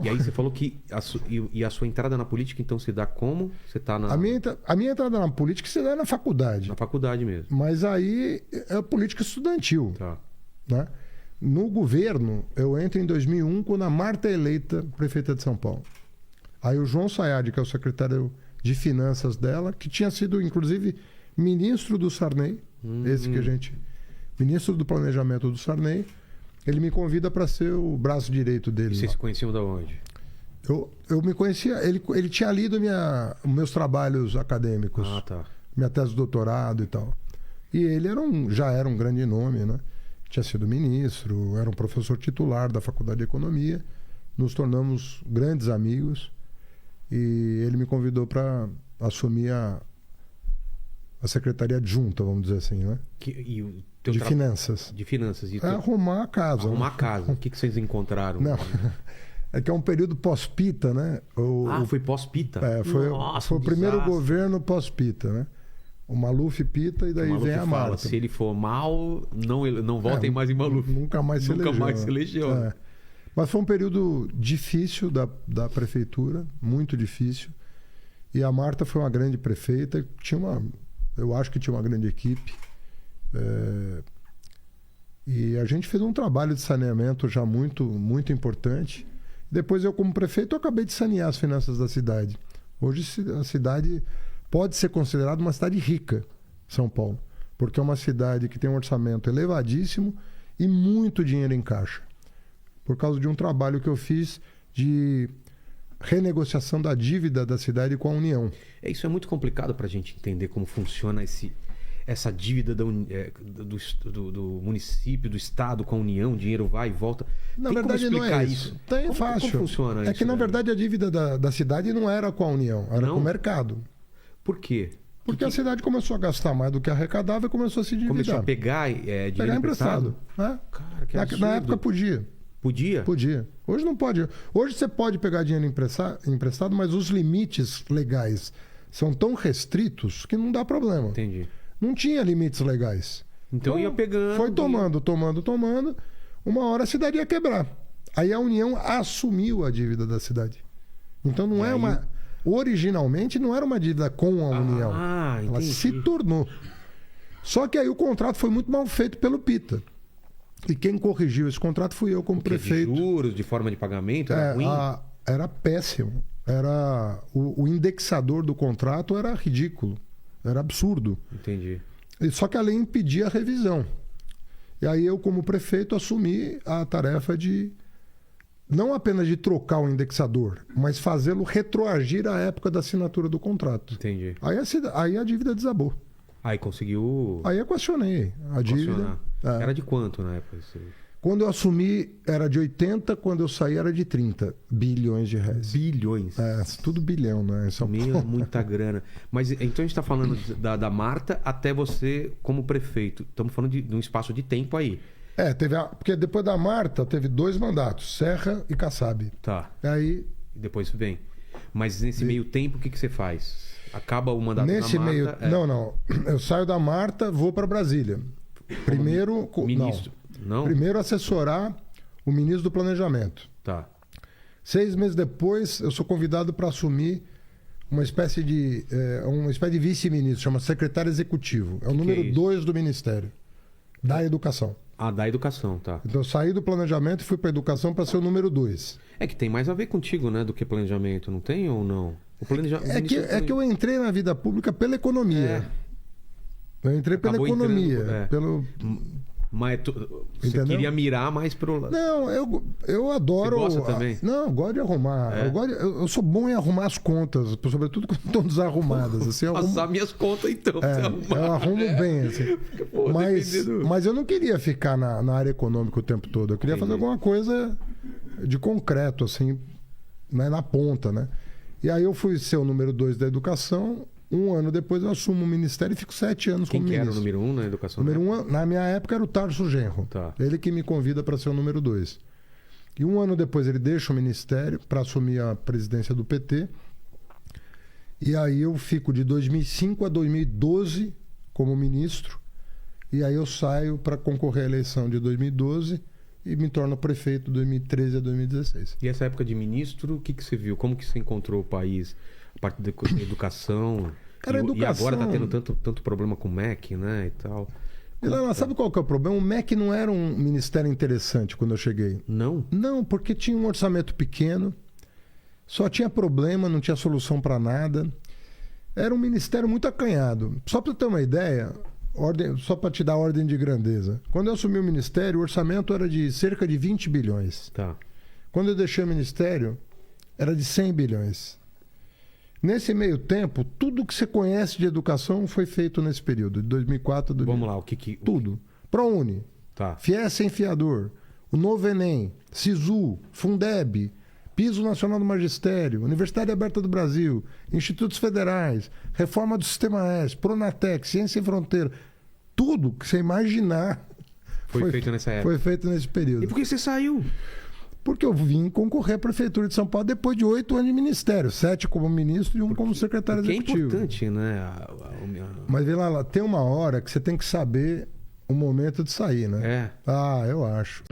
E aí você falou que a sua entrada na política, então, se dá como? Você tá na... A minha entrada na política se dá na faculdade. Na faculdade mesmo. Mas aí é política estudantil. Tá. Né? No governo, eu entro em 2001, quando a Marta é eleita prefeita de São Paulo. Aí o João Sayad, que é o secretário de Finanças dela, que tinha sido, inclusive, ministro do Sarney, ministro do Planejamento do Sarney, ele me convida para ser o braço direito dele. E vocês se conheciam de onde? Eu me conhecia, ele tinha lido meus trabalhos acadêmicos, minha tese de doutorado e tal. E ele já era um grande nome, né? Tinha sido ministro, era um professor titular da Faculdade de Economia, nos tornamos grandes amigos e ele me convidou para assumir a secretaria adjunta, vamos dizer assim, né? De finanças. De finanças. Arrumar a casa. Arrumar a casa. O que vocês encontraram? Não. É que é um período pós-Pita, né? Foi pós-Pita? Foi o primeiro governo pós-Pita, né? O Maluf Pita e daí vem a Marta. Se ele for mal, não votem mais em Maluf. Nunca mais se elegeu. Né? Mas foi um período difícil da prefeitura, muito difícil. E a Marta foi uma grande prefeita, eu acho que tinha uma grande equipe. E a gente fez um trabalho de saneamento já muito, muito importante. Depois eu, como prefeito, eu acabei de sanear as finanças da cidade. Hoje a cidade pode ser considerada uma cidade rica, São Paulo, porque é uma cidade que tem um orçamento elevadíssimo e muito dinheiro em caixa, por causa de um trabalho que eu fiz de renegociação da dívida da cidade com a União. Isso é muito complicado para a gente entender como funciona essa dívida do município, do estado com a União, o dinheiro vai e volta. Na verdade, não é isso. É fácil. Como funciona isso? É que, na verdade, a dívida da cidade não era com a União, era com o mercado. Por quê? Porque a cidade começou a gastar mais do que arrecadava e começou a se endividar. Começou a pegar dinheiro emprestado? Né? Cara, que absurdo. Na época podia. Podia? Podia. Hoje não pode. Hoje você pode pegar dinheiro emprestado, mas os limites legais são tão restritos que não dá problema. Entendi. Não tinha limites legais. Então ia pegando. Foi tomando. Uma hora a cidade ia quebrar. Aí a União assumiu a dívida da cidade. Então não é uma... Originalmente não era uma dívida com a União. Ela se tornou. Só que aí o contrato foi muito mal feito pelo Pita. E quem corrigiu esse contrato fui eu como prefeito. De juros, de forma de pagamento? Era ruim? Era péssimo. O indexador do contrato era ridículo. Era absurdo. Entendi. Só que a lei impedia a revisão. E aí eu, como prefeito, assumi a tarefa de... não apenas de trocar o indexador, mas fazê-lo retroagir à época da assinatura do contrato. Entendi. Aí a dívida desabou. Aí conseguiu... Aí eu questionei a dívida. Era de quanto na época? Quando eu assumi era de 80, quando eu saí era de 30 bilhões de reais. Bilhões? Tudo bilhão, né? Muita grana. Mas então a gente está falando da Marta até você como prefeito. Estamos falando de um espaço de tempo aí. Porque depois da Marta teve 2 mandatos, Serra e Kassab. Tá. Aí... E depois vem. Mas nesse meio tempo, o que você faz? Acaba o mandato da Marta? Não. Eu saio da Marta, vou para Brasília. Primeiro... Ministro? Não. Primeiro assessorar o ministro do Planejamento. Tá. 6 meses depois, eu sou convidado para assumir uma espécie de vice-ministro, chama secretário executivo. É o número 2 do Ministério da Educação. Da Educação, tá. Então eu saí do Planejamento e fui para a Educação para ser o número 2. É que tem mais a ver contigo, né, do que Planejamento, não tem ou não? É que eu entrei na vida pública pela economia. Eu entrei pela economia. Mas você queria mirar mais pro lado. Não, eu adoro... Você gosta também? Não, eu gosto de arrumar. Eu sou bom em arrumar as contas, sobretudo quando estão desarrumadas. Assim, passar minhas contas, então. Eu arrumo bem, assim. Mas eu não queria ficar na área econômica o tempo todo. Eu queria fazer alguma coisa de concreto, assim, né, na ponta, né? E aí eu fui ser o número 2 da Educação... 1 ano depois eu assumo o ministério e fico 7 anos como ministro. Quem era o número 1 na educação? Número 1, na minha época, era o Tarso Genro. Tá. Ele que me convida para ser o número 2. E 1 ano depois ele deixa o ministério para assumir a presidência do PT. E aí eu fico de 2005 a 2012 como ministro. E aí eu saio para concorrer à eleição de 2012 e me torno prefeito de 2013 a 2016. E essa época de ministro, o que você viu? Como que você encontrou o país? A parte da educação? Cara, e agora tá tendo tanto problema com o MEC, né? E tal. Vilela, sabe qual que é o problema? O MEC não era um ministério interessante quando eu cheguei. Não? Não, porque tinha um orçamento pequeno, só tinha problema, não tinha solução para nada. Era um ministério muito acanhado. Só para ter uma ideia, só para te dar ordem de grandeza. Quando eu assumi o ministério, o orçamento era de cerca de 20 bilhões. Tá. Quando eu deixei o ministério, era de 100 bilhões. Nesse meio tempo, tudo que você conhece de educação foi feito nesse período, de 2004 a 2000. Vamos lá, o que... Tudo. ProUni, tá. FIES sem fiador, o Novo Enem, SISU, Fundeb, Piso Nacional do Magistério, Universidade Aberta do Brasil, Institutos Federais, Reforma do Sistema S, Pronatec, Ciência Sem Fronteira. Tudo que você imaginar foi feito nessa época. Foi feito nesse período. E por que você saiu? Porque eu vim concorrer à Prefeitura de São Paulo depois de 8 anos de ministério. 7 como ministro e 1 como secretário executivo. É importante, né? Mas vê lá, tem uma hora que você tem que saber o momento de sair, né? É. Ah, eu acho.